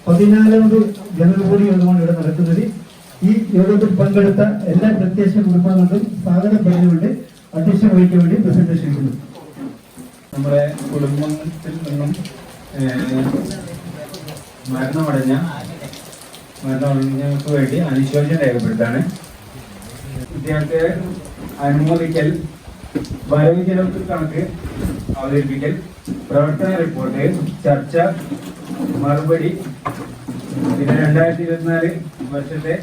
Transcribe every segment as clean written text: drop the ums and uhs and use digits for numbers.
14ാമത് general body യോഗമാണ് ഇവിടെ നടക്കുന്നത്. ഈ യോഗത്തിൽ പങ്കെടുത്ത എല്ലാ പ്രത്യേക കുടുംബാംഗങ്ങളും സ്വാഗതം പറഞ്ഞുകൊണ്ട് അധ്യക്ഷം വഹിക്കാൻ വേണ്ടി പ്രസിഡന്റ് ക്ഷണിക്കുന്നു. നമ്മുടെ കുടുംബത്തിൽ നിന്നും മരണമടഞ്ഞവർക്ക് വേണ്ടി അനുശോചനം രേഖപ്പെടുത്താണ്. ഇദ്ദേഹത്തെ അനുമോദിക്കൽ, വരവ് ചെലവ് കണക്ക് അവതരിപ്പിക്കൽ, പ്രവർത്തന റിപ്പോർട്ട്, ചർച്ച, മറുപടി. പിന്നെ 2024 വർഷത്തെ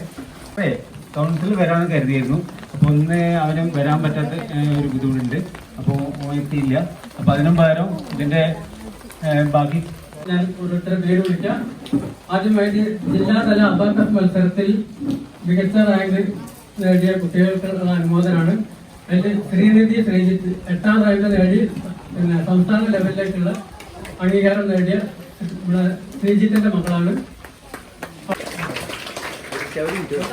കൗൺസിൽ വരാൻ കരുതിയിരുന്നു. അപ്പൊ ഒന്ന് അവനും വരാൻ പറ്റാത്ത ഒരു ബുദ്ധിമുട്ടുണ്ട്. അപ്പോൾ എത്തിയില്ല. അപ്പൊ അതിനും പകരം ഇതിന്റെ ബാക്കി ഞാൻ ഓരോരുത്തരെ പേര് വിളിക്കാം. ആദ്യമായിട്ട് ജില്ലാതല അബാക്കസ് മത്സരത്തിൽ മികച്ച റാങ്ക് നേടിയ കുട്ടികൾക്കുള്ള അനുമോദനമാണ്. അതിൽ ശ്രീനിധി ശ്രീജിത്ത് 8ാം റാങ്ക് നേടി സംസ്ഥാന ലെവലിലേക്കുള്ള അംഗീകാരം നേടിയ നമ്മുടെ ശ്രീജിത്തിന്റെ മക്കളാണ്.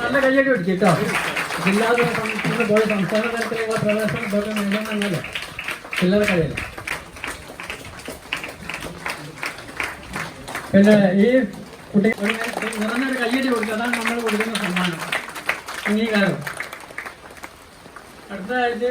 നല്ല കയ്യടി പിടിച്ചു കേട്ടോ. ജില്ലാതല പോയ സംസ്ഥാന തലത്തിലുള്ള പ്രവേശനം ഇതൊക്കെ നേടാനല്ലോ ചില്ലറ കഴിയില്ല. പിന്നെ ഈ കുട്ടികൾ നിറഞ്ഞൊരു കയ്യടി കൊടുക്കുക, അതാണ് നമ്മൾ കൊടുക്കുന്ന സമ്മാനം, അംഗീകാരം. അടുത്തതായിട്ട്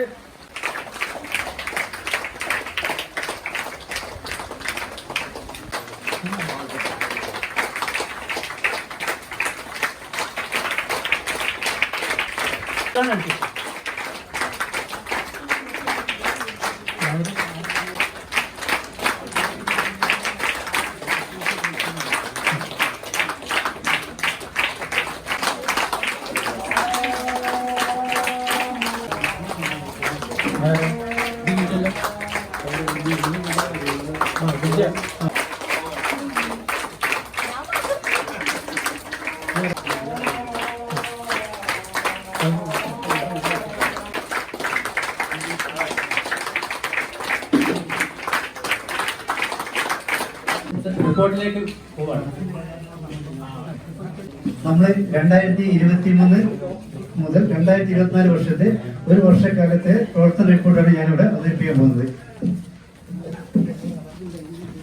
റിപ്പോർട്ടിലേക്ക് പോവാണ്. നമ്മൾ 2023 മുതൽ 2024 വർഷത്തെ ഒരു വർഷക്കാലത്തെ പ്രവർത്തന റിപ്പോർട്ടാണ് ഞാനിവിടെ അവതരിപ്പിക്കാൻ പോകുന്നത്.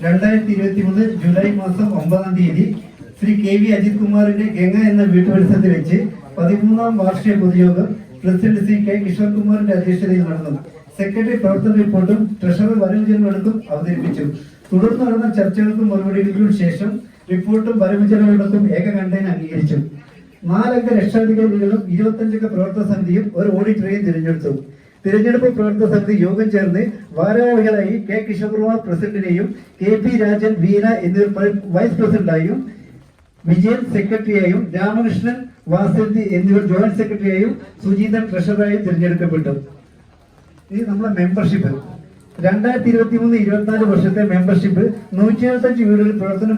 2023 ജൂലൈ മാസം 9ാം തീയതി ശ്രീ KV അജിത് കുമാറിന്റെ ഗംഗ എന്ന വീട്ടുപരിസരത്ത് വെച്ച് 13ാം വാർഷിക പൊതുയോഗം പ്രസിഡന്റ് ശ്രീ K കിഷോർ കുമാറിന്റെ അധ്യക്ഷതയിൽ നടന്നു. സെക്രട്ടറി പ്രവർത്തന റിപ്പോർട്ടും ട്രഷറർ വരവുചെലവുകൾക്കും അവതരിപ്പിച്ചു. തുടർന്ന് നടന്ന ചർച്ചകൾക്കും മറുപടികൾക്കും ശേഷം റിപ്പോർട്ടും വരവുചെലവുകൾക്കും ഏകകണ്ഠേന അംഗീകരിച്ചു. 4 അംഗ രക്ഷാധികാരികളും 25 അംഗ പ്രവർത്തക സമിതിയും ഒരു ഓഡിറ്ററെയും തിരഞ്ഞെടുത്തു. തിരഞ്ഞെടുപ്പ് പ്രവർത്തക സമിതി യോഗം ചേർന്ന് ഭാരവാഹികളായി K കിഷോർകുമാർ പ്രസിഡന്റിനെയും KP രാജൻ, വീണ എന്നിവർ വൈസ് പ്രസിഡന്റായും, വിജയൻ സെക്രട്ടറിയായും, രാമകൃഷ്ണൻ, വാസന്തി എന്നിവർ ജോയിന്റ് സെക്രട്ടറിയായും, സുജീതൻ ട്രഷററായും തിരഞ്ഞെടുക്കപ്പെട്ടു. ഇത് നമ്മളെ മെമ്പർഷിപ്പ് 2023-24 വർഷത്തെ മെമ്പർഷിപ്പ് 175 വീടുകൾ പ്രവർത്തനം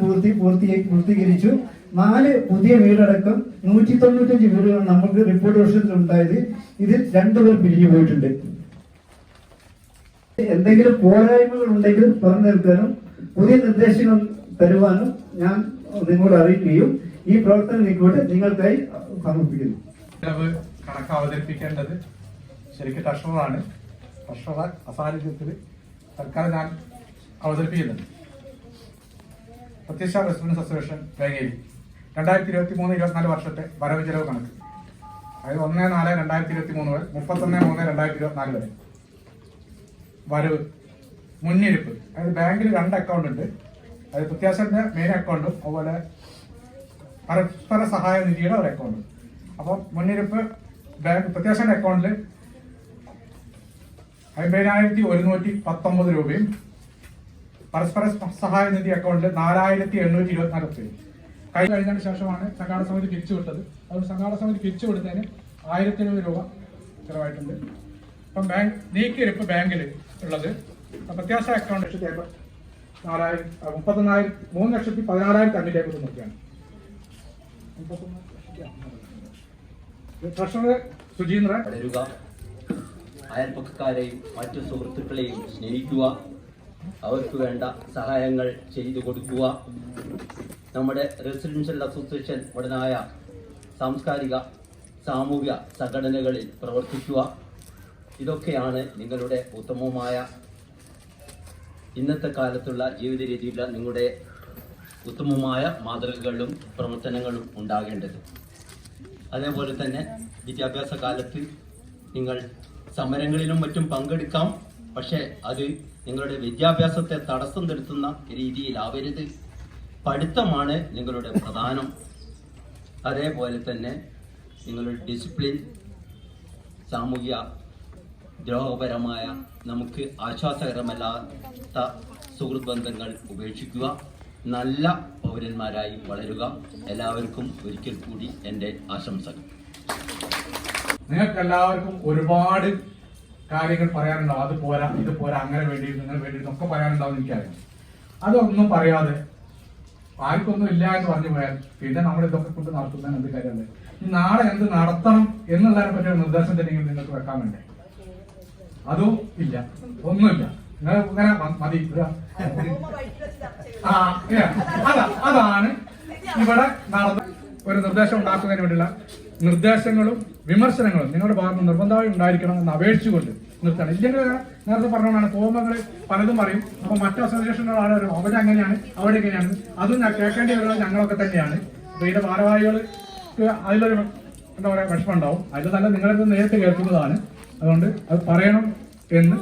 പൂർത്തീകരിച്ചു. 4 പുതിയ വീടടക്കം 195 വീടുകൾ നമുക്ക് റിപ്പോർട്ട് വർഷത്തിൽ ഉണ്ടായത്. ഇതിൽ 2 പേർ പിരിഞ്ഞു പോയിട്ടുണ്ട്. എന്തെങ്കിലും പോരായ്മകൾ ഉണ്ടെങ്കിൽ പറഞ്ഞു തീർക്കാനും പുതിയ നിർദ്ദേശങ്ങൾ തരുവാനും ഞാൻ നിങ്ങളോട് അറിയിക്കുകയും ഈ പ്രവർത്തന റിപ്പോർട്ട് നിങ്ങൾക്കായി സമർപ്പിക്കുന്നു. കണക്ക് അവതരിപ്പിക്കേണ്ടത് ശരിക്കും ട്രഷററാണ്. ട്രഷറർ അസാന്നിധ്യത്തിൽ തൽക്കാലം ഞാൻ അവതരിപ്പിക്കുന്നുണ്ട്. പ്രത്യക്ഷ റെസിഡൻസ് അസോസിയേഷൻ വേങ്ങേരി 2023-24 വർഷത്തെ വരവ് ചെലവ് കണക്ക്, അതായത് 1/4/2023 മുതൽ 31/3/2024 വരെ വരവ്. മുന്നിരിപ്പ്, അതായത് ബാങ്കിൽ 2 അക്കൗണ്ട് ഉണ്ട്. അതായത് പ്രത്യാശന്റെ മെയിൻ അക്കൗണ്ടും അതുപോലെ പരസ്പര സഹായ നിധിയുടെ ഒരു അക്കൗണ്ട്. അപ്പോൾ മുന്നിരിപ്പ് ബാങ്ക് പ്രത്യാശന്റെ അക്കൗണ്ടിൽ 50,119 രൂപയും പരസ്പര സഹായ നിധി അക്കൗണ്ടിൽ 4,824 രൂപയും. കഴിഞ്ഞതിന് ശേഷമാണ് സംഘാടന സമിതി പിരിച്ചുവിട്ടത്. അതുകൊണ്ട് സംഘാടന സമിതി പിരിച്ചുവിടുന്നതിന് 1,070 രൂപ ചിലവായിട്ടുണ്ട്. അപ്പം ബാങ്ക് നീക്കിയിരിപ്പ് ബാങ്കിൽ ഉള്ളത് പ്രത്യാശ അക്കൗണ്ട് 3,16,590 നോക്കിയാണ്. ട്രഷറർ സുജീന്ദ്രൻ. അയൽപ്പക്കാരെയും മറ്റു സുഹൃത്തുക്കളെയും സ്നേഹിക്കുക, അവർക്ക് വേണ്ട സഹായങ്ങൾ ചെയ്തു കൊടുക്കുക, നമ്മുടെ റെസിഡൻഷ്യൽ അസോസിയേഷൻ ഉടനായ സാംസ്കാരിക സാമൂഹ്യ സംഘടനകളിൽ പ്രവർത്തിക്കുക. ഇതൊക്കെയാണ് നിങ്ങളുടെ ഉത്തമമായ ഇന്നത്തെ കാലത്തുള്ള ജീവിത രീതിയിലുള്ള നിങ്ങളുടെ ഉത്തമമായ മാതൃകകളും പ്രവർത്തനങ്ങളും ഉണ്ടാകേണ്ടത്. അതേപോലെ തന്നെ വിദ്യാഭ്യാസ കാലത്ത് നിങ്ങൾ സമരങ്ങളിലും മറ്റും പങ്കെടുക്കാം, പക്ഷേ അത് നിങ്ങളുടെ വിദ്യാഭ്യാസത്തെ തടസ്സം നിർത്തുന്ന രീതിയിലാവരുത്. പഠിത്തമാണ് നിങ്ങളുടെ പ്രധാനം. അതേപോലെ തന്നെ നിങ്ങളുടെ ഡിസിപ്ലിൻ, സാമൂഹ്യ ദ്രോഹപരമായ നമുക്ക് ആശ്വാസകരമല്ലാത്ത സുഹൃത്ത് ബന്ധങ്ങൾ ഉപേക്ഷിക്കുക. നല്ല പൗരന്മാരായി വളരുക. എല്ലാവർക്കും ഒരിക്കൽ കൂടി എൻ്റെ ആശംസകൾ. നിങ്ങൾക്ക് എല്ലാവർക്കും ഒരുപാട് കാര്യങ്ങൾ പറയാനുണ്ടാവും. അത് പോരാ, ഇത് പോരാ, അങ്ങനെ വേണ്ടി നിങ്ങൾ വേണ്ടി ഒക്കെ പറയാനുണ്ടാവും എനിക്കറിയാം. അതൊന്നും പറയാതെ ആർക്കൊന്നും ഇല്ല എന്ന് പറഞ്ഞു പോയാൽ പിന്നെ നമ്മൾ ഇതൊക്കെ കൊണ്ട് നടത്തുന്നതിന് എന്ത് കാര്യമുണ്ട്? ഈ നാളെ എന്ത് നടത്തണം എന്നുള്ളതിനെ പറ്റിയ നിർദ്ദേശം തന്നെ നിങ്ങൾക്ക് വെക്കാൻ വേണ്ടേ? അതും ഇല്ല, ഒന്നുമില്ല. നിങ്ങൾ ഇങ്ങനെ മതി. അതാണ് ഇവിടെ നടന്ന ഒരു നിർദ്ദേശം ഉണ്ടാക്കുന്നതിന് വേണ്ടിയുള്ള നിർദ്ദേശങ്ങളും വിമർശനങ്ങളും നിങ്ങളുടെ ഭാഗത്ത് നിർബന്ധമായി ഉണ്ടായിരിക്കണം എന്ന് അപേക്ഷിച്ചുകൊണ്ട് നിർത്തണം. ഇല്ലെങ്കിൽ നേരത്തെ പറഞ്ഞുകൊണ്ടാണ് പോകുമ്പോൾ പലതും പറയും. അപ്പൊ മറ്റു അസോസിയേഷനുള്ള ആളുകൾ അവിടെ അങ്ങനെയാണ്, അവിടെ എങ്ങനെയാണ്, അതും കേൾക്കേണ്ടി വരുന്നത് ഞങ്ങളൊക്കെ തന്നെയാണ്. അപ്പൊ ഇതിന്റെ ഭാരവാഹികൾക്ക് അതിലൊരു എന്താ പറയാ വിഷമം ഉണ്ടാവും. അതിൽ നല്ല നിങ്ങളിത് നേരിട്ട് കേൾക്കുന്നതാണ്. അതുകൊണ്ട് അത് പറയണം എന്ന്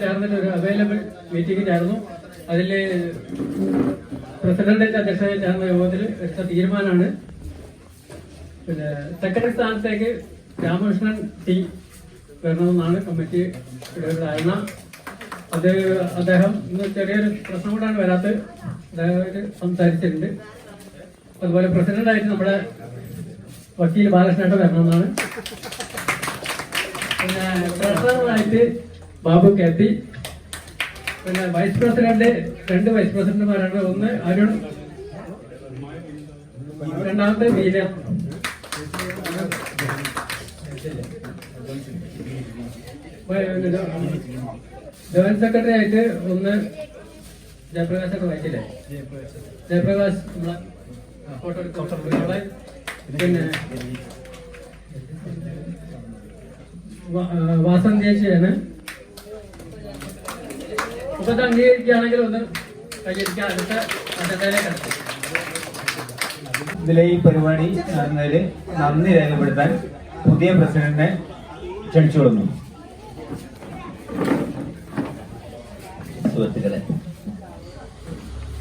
ചേർന്നിട്ട് ഒരു അവൈലബിൾ മീറ്റിംഗ് ചേർന്നു. അതിൽ പ്രസിഡന്റിന്റെ അധ്യക്ഷതയിൽ ചേർന്ന യോഗത്തിൽ എടുത്ത തീരുമാനമാണ് പിന്നെ സെക്രട്ടറി സ്ഥാനത്തേക്ക് രാമകൃഷ്ണൻ ടി വരണമെന്നാണ് കമ്മിറ്റിയുടെ ധാരണ. അത് അദ്ദേഹം ഇന്ന് ചെറിയൊരു പ്രശ്നം കൊണ്ടാണ് വരാത്തത്. അദ്ദേഹം സംസാരിച്ചിട്ടുണ്ട്. അതുപോലെ പ്രസിഡന്റായിട്ട് നമ്മുടെ വക്കീൽ ബാലകൃഷ്ണേട്ടൻ വരണമെന്നാണ്. പിന്നെ ട്രഷററായിട്ട് ബാബു കെ.പി. പിന്നെ വൈസ് പ്രസിഡന്റ് 2 വൈസ് പ്രസിഡന്റുമാരാണ്. ഒന്ന് അരുൺ, രണ്ടാമത്തെ വീരൻ. ജോയിന്റ് സെക്രട്ടറി ആയിട്ട് ഒന്ന് ജയപ്രകാശൊക്കെ വായിച്ചില്ലേ? ജയപ്രകാശ് ഫോട്ടോ. പിന്നെ വാസൻ ചേച്ചിയാണ്. അപ്പൊ ഇത് അംഗീകരിക്കുകയാണെങ്കിൽ ഒന്ന് കൈകരിക്കാൻ അടുത്ത അജണ്ടയിലേക്ക് അടുത്തു. ഇതിലെ ഈ പരിപാടി നടന്നതിൽ നന്ദി രേഖപ്പെടുത്താൻ പുതിയ പ്രസിഡന്റിനെ ക്ഷണിച്ചുകൊള്ളുന്നു. സുഹൃത്തുക്കളെ,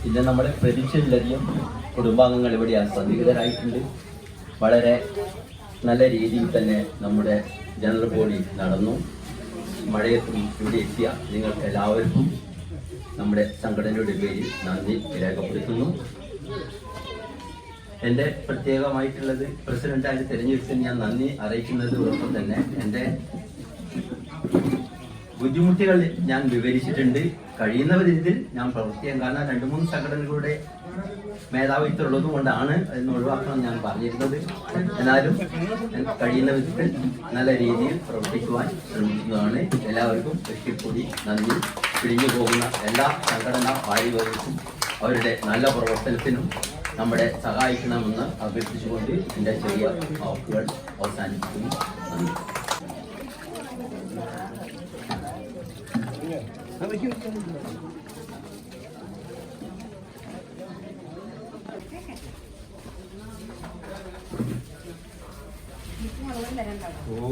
ഇന്ന് നമ്മുടെ പ്രതീക്ഷയിലധികം കുടുംബാംഗങ്ങൾ ഇവിടെ സന്നിഹിതരായിട്ടുണ്ട്. വളരെ നല്ല രീതിയിൽ തന്നെ നമ്മുടെ ജനറൽ ബോഡി നടന്നു. മഴയത്തും ഇവിടെ എത്തിയ നിങ്ങൾക്ക് എല്ലാവർക്കും നമ്മുടെ സംഘടനയുടെ പേരിൽ നന്ദി രേഖപ്പെടുത്തുന്നു. എൻ്റെ പ്രത്യേകമായിട്ടുള്ളത് പ്രസിഡന്റായി തിരഞ്ഞെടുത്തതിന് ഞാൻ നന്ദി അറിയിക്കുന്നതോടൊപ്പം തന്നെ എൻ്റെ ബുദ്ധിമുട്ടുകൾ ഞാൻ വിവരിച്ചിട്ടുണ്ട്. കഴിയുന്ന വിധത്തിൽ ഞാൻ പ്രവർത്തിക്കാൻ, കാരണം 2-3 സംഘടനകളുടെ മേധാവിത്വം ഉള്ളത് കൊണ്ടാണ് അതിന് ഒഴിവാക്കണം ഞാൻ പറഞ്ഞിരുന്നത്. എന്നാലും കഴിയുന്ന വിധത്തിൽ നല്ല രീതിയിൽ പ്രവർത്തിക്കുവാൻ ശ്രമിക്കുന്നതാണ്. എല്ലാവർക്കും ഒരിക്കൽ കൂടി നന്ദി. പിരിഞ്ഞു പോകുന്ന എല്ലാ സംഘടനാ ഭാരവാഹികൾക്കും അവരുടെ നല്ല പ്രവർത്തനത്തിനും നമ്മളെ സഹായിക്കണമെന്ന് അഭ്യർത്ഥിച്ചുകൊണ്ട് എൻ്റെ ചെറിയ വാക്കുകൾ അവസാനിപ്പിക്കുന്നു. നന്ദി. ഓ